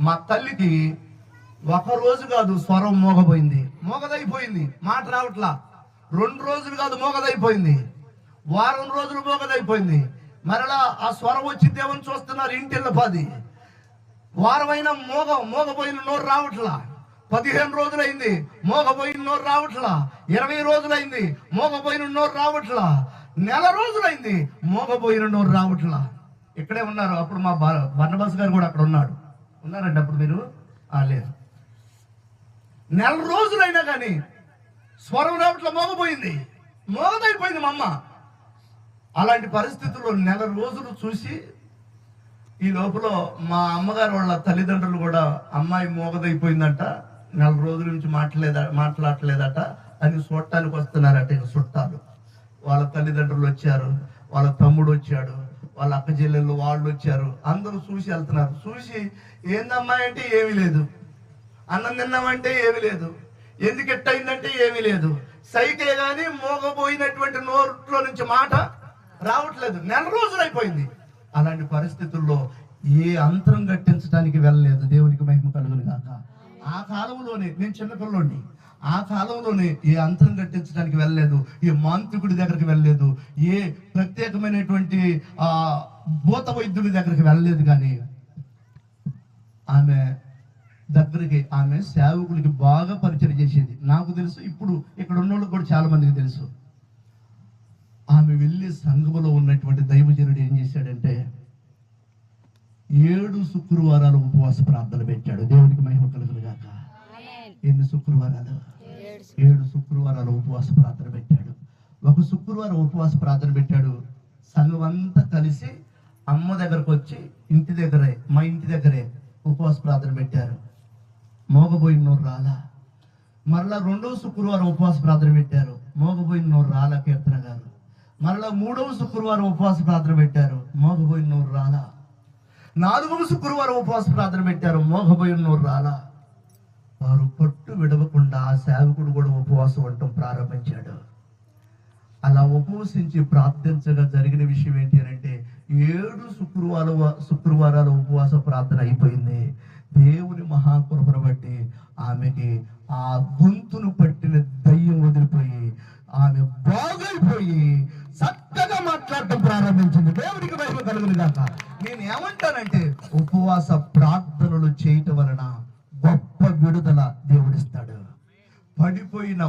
మా తల్లికి ఒక రోజు కాదు స్వరం మోగపోయింది, మోగదైపోయింది, మాట రావట్లా. 2 రోజులు కాదు మోగదైపోయింది, వారం రోజులు మోగదైపోయింది. మరలా ఆ స్వరం వచ్చిద్దేమని చూస్తున్నారు ఇంటిల్ల 10 వారమైనా మోగపోయిన నోరు రావట్లా. 15 రోజులైంది, మోగపోయిన నోరు రావట్లా. 20 రోజులైంది, మోగపోయిన నోరు రావట్లా. 1 రోజులైంది, మోగపోయిన నోరు రావట్లా. ఇక్కడే ఉన్నారు. అప్పుడు మా బర్నబాస్ గారు కూడా అక్కడ ఉన్నారండి అప్పుడు మీరు లేరు. 1 రోజులైనా కానీ స్వరం రావట్లా, మోగదైపోయింది మా అమ్మ. అలాంటి పరిస్థితుల్లో 1 రోజులు చూసి ఈ లోపల మా అమ్మగారు వాళ్ళ తల్లిదండ్రులు కూడా అమ్మాయి మోగదైపోయిందంట, 4 రోజుల నుంచి మాట్లాడలేదట అని చూడటానికి వస్తున్నారట. ఇక చుట్టాలు వాళ్ళ తల్లిదండ్రులు వచ్చారు, వాళ్ళ తమ్ముడు వచ్చాడు, వాళ్ళ అక్క చెల్లెళ్ళు వాళ్ళు వచ్చారు. అందరూ చూసి వెళ్తున్నారు. చూసి ఏందమ్మా అంటే ఏమీ లేదు, అన్నం తిన్నామంటే ఏమీ లేదు, ఎందుకు ఎట్టయిందంటే ఏమీ లేదు, సైకే గాని మోగపోయినటువంటి నోట్లో నుంచి మాట రావట్లేదు. 1 రోజులు అయిపోయింది. అలాంటి పరిస్థితుల్లో ఏ అంతరం కట్టించడానికి వెళ్ళలేదు. దేవునికి మహిమ కలుగును గాక. ఆ కాలంలోనే నేను చిన్నపిల్లోని, ఆ కాలంలోనే ఏ అంతరం కట్టించడానికి వెళ్ళలేదు, ఏ మాంత్రికుడి దగ్గరికి వెళ్ళలేదు, ఏ ప్రత్యేకమైనటువంటి భూత వైద్యుడి దగ్గరికి వెళ్ళలేదు. కానీ ఆమె దగ్గరికి, ఆమె సేవకులకి బాగా పరిచయం చేసేది. నాకు తెలుసు, ఇప్పుడు ఇక్కడ ఉన్న వాళ్ళకి కూడా చాలా మందికి తెలుసు. ఆమె వెళ్ళి సంఘములో ఉన్నటువంటి దైవజనుడు ఏం చేశాడంటే 7 శుక్రవారాలు ఉపవాస ప్రార్థన పెట్టాడు. దేవునికి మహిమ కలుగును గాక. ఎన్ని శుక్రవారాలు? 7 శుక్రవారాలు ఉపవాస ప్రార్థన పెట్టాడు. ఒక శుక్రవారం ఉపవాస ప్రార్థన పెట్టాడు. సంఘం అంతా కలిసి అమ్మ దగ్గరకు వచ్చి మా ఇంటి దగ్గరే ఉపవాస ప్రార్థన పెట్టారు. మోగబోయిన నోరు రాలా. మరలా 2వ శుక్రవారం ఉపవాస ప్రార్థన పెట్టారు. మోగబోయిన నోరు రాలా కీర్తన గారు. మరలా 3వ శుక్రవారం ఉపవాస ప్రార్థన పెట్టారు. మోగబోయిన నోరు రాలా. 4వ శుక్రవారం ఉపవాస ప్రార్థన పెట్టారు. మోగబోయిన నోరు రాలా. వారు పట్టు విడవకుండా ఆ సేవకుడు కూడా ఉపవాసం ఉండటం ప్రారంభించాడు. అలా ఉపవసించి ప్రార్థించగా జరిగిన విషయం ఏంటి అంటే 7 శుక్రవారాల ఉపవాస ప్రార్థన అయిపోయింది. దేవుని మహాకృపను బట్టి ఆమెకి ఆ గొంతును పట్టిన దయ్యం వదిలిపోయి ఆమె బాగైపోయి చక్కగా మాట్లాడటం ప్రారంభించింది. దేవునికి మహిమ కలుగును గాక. నేను ఏమంటానంటే ఉపవాస ప్రార్థనలు చేయటం వలన గొప్ప విడుదల దేవుడిస్తాడు. పడిపోయిన